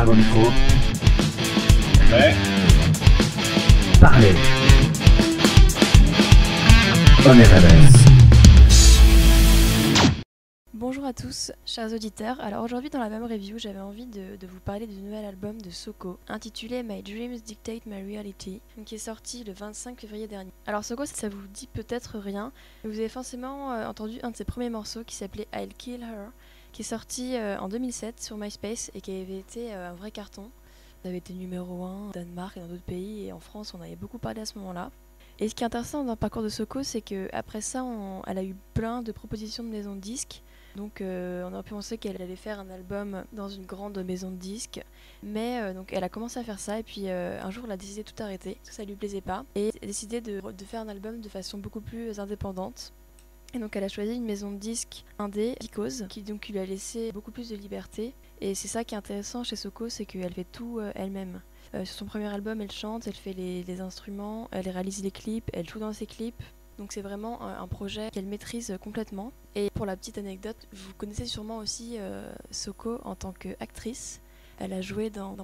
À vos micros. Ouais. Parlez. On est Revels. Bonjour à tous, chers auditeurs. Alors aujourd'hui dans la même review, j'avais envie de vous parler du nouvel album de Soko, intitulé My Dreams Dictate My Reality, qui est sorti le 25 février dernier. Alors Soko, ça vous dit peut-être rien, mais vous avez forcément entendu un de ses premiers morceaux qui s'appelait I'll Kill Her, qui est sorti en 2007 sur MySpace et qui avait été un vrai carton. Ça avait été numéro 1 au Danemark et dans d'autres pays, et en France on avait beaucoup parlé à ce moment-là. Et ce qui est intéressant dans le parcours de Soko, c'est qu'après ça, elle a eu plein de propositions de maisons de disques. Donc on aurait pu penser qu'elle allait faire un album dans une grande maison de disques, mais donc elle a commencé à faire ça et puis un jour elle a décidé de tout arrêter parce que ça lui plaisait pas et elle a décidé de faire un album de façon beaucoup plus indépendante. Et donc elle a choisi une maison de disques indé, Vicose, qui donc lui a laissé beaucoup plus de liberté. Et c'est ça qui est intéressant chez Soko, c'est qu'elle fait tout elle-même. Sur son premier album, elle chante, elle fait les instruments, elle réalise les clips, elle joue dans ses clips. Donc c'est vraiment un projet qu'elle maîtrise complètement. Et pour la petite anecdote, vous connaissez sûrement aussi Soko en tant qu'actrice. Elle a joué dans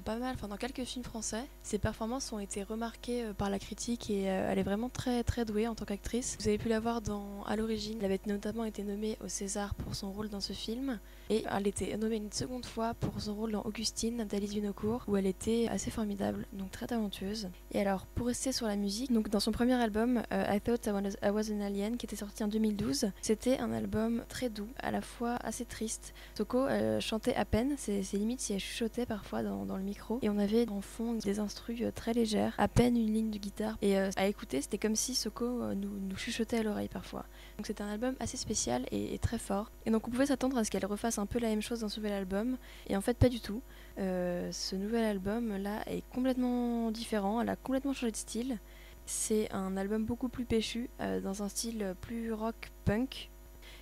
quelques films français. Ses performances ont été remarquées par la critique et elle est vraiment très très douée en tant qu'actrice. Vous avez pu la voir à l'origine. Elle avait notamment été nommée au César pour son rôle dans ce film. Et elle était nommée une seconde fois pour son rôle dans Augustine d'Alice Vinocourt, où elle était assez formidable, donc très talentueuse. Et alors, pour rester sur la musique, donc dans son premier album, I Thought I Was an Alien, qui était sorti en 2012, c'était un album très doux, à la fois assez triste. Soko chantait à peine, c'est limite si elle chuchotait parfois dans le micro, et on avait en fond des instrus très légères, à peine une ligne de guitare, et à écouter, c'était comme si Soko nous chuchotait à l'oreille parfois. Donc c'était un album assez spécial et très fort, et donc on pouvait s'attendre à ce qu'elle refasse un peu la même chose dans ce nouvel album, et en fait pas du tout. Ce nouvel album là est complètement différent, elle a complètement changé de style. C'est un album beaucoup plus péchu, dans un style plus rock punk,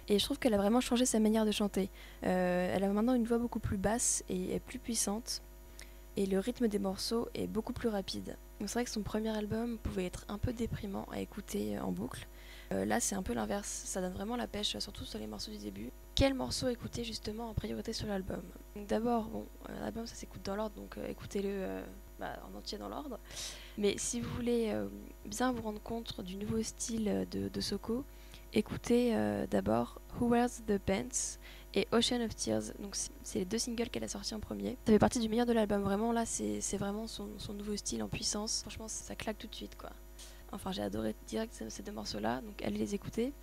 et je trouve qu'elle a vraiment changé sa manière de chanter. Elle a maintenant une voix beaucoup plus basse et plus puissante, et le rythme des morceaux est beaucoup plus rapide. Donc c'est vrai que son premier album pouvait être un peu déprimant à écouter en boucle. Là c'est un peu l'inverse, ça donne vraiment la pêche, surtout sur les morceaux du début. Quel morceau écouter justement en priorité sur l'album? Donc d'abord, l'album ça s'écoute dans l'ordre, donc écoutez-le en entier dans l'ordre. Mais si vous voulez bien vous rendre compte du nouveau style de Soko, écoutez d'abord Who Wears the Pants et Ocean of Tears. Donc c'est les deux singles qu'elle a sortis en premier. Ça fait partie du meilleur de l'album, vraiment là c'est vraiment son nouveau style en puissance. Franchement ça claque tout de suite quoi. Enfin j'ai adoré direct ces deux morceaux là, donc allez les écouter.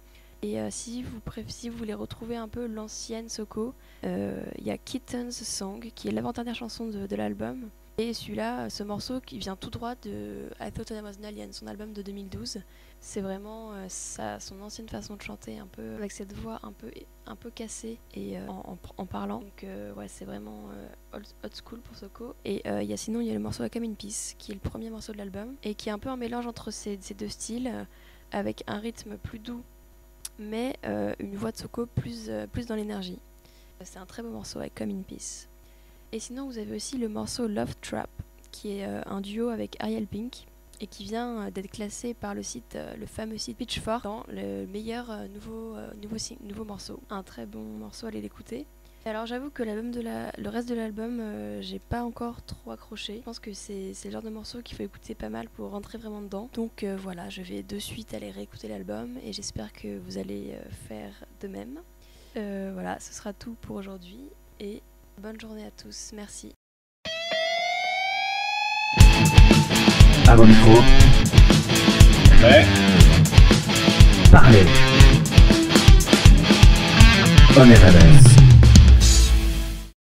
Et si vous voulez retrouver un peu l'ancienne Soko, il y a Kittens Song qui est l'avant-dernière chanson de l'album. Et celui-là, ce morceau qui vient tout droit de I Thought I Was an Alien, son album de 2012. C'est vraiment son ancienne façon de chanter, un peu avec cette voix un peu cassée et en parlant. Donc ouais, c'est vraiment old school pour Soko. Et sinon il y a le morceau Come in Peace qui est le premier morceau de l'album et qui est un peu un mélange entre ces deux styles, avec un rythme plus doux mais une voix de Soko plus dans l'énergie. C'est un très beau morceau avec Come in Peace. Et sinon vous avez aussi le morceau Love Trap qui est un duo avec Ariel Pink et qui vient d'être classé par le fameux site Pitchfork dans le meilleur nouveau morceau. Un très bon morceau, allez l'écouter. Alors j'avoue que le reste de l'album, j'ai pas encore trop accroché. Je pense que c'est le genre de morceau qu'il faut écouter pas mal pour rentrer vraiment dedans. Donc voilà, je vais de suite aller réécouter l'album et j'espère que vous allez faire de même. Voilà, ce sera tout pour aujourd'hui et bonne journée à tous, merci. À vos micros. Ouais. Parlez. On est Revels.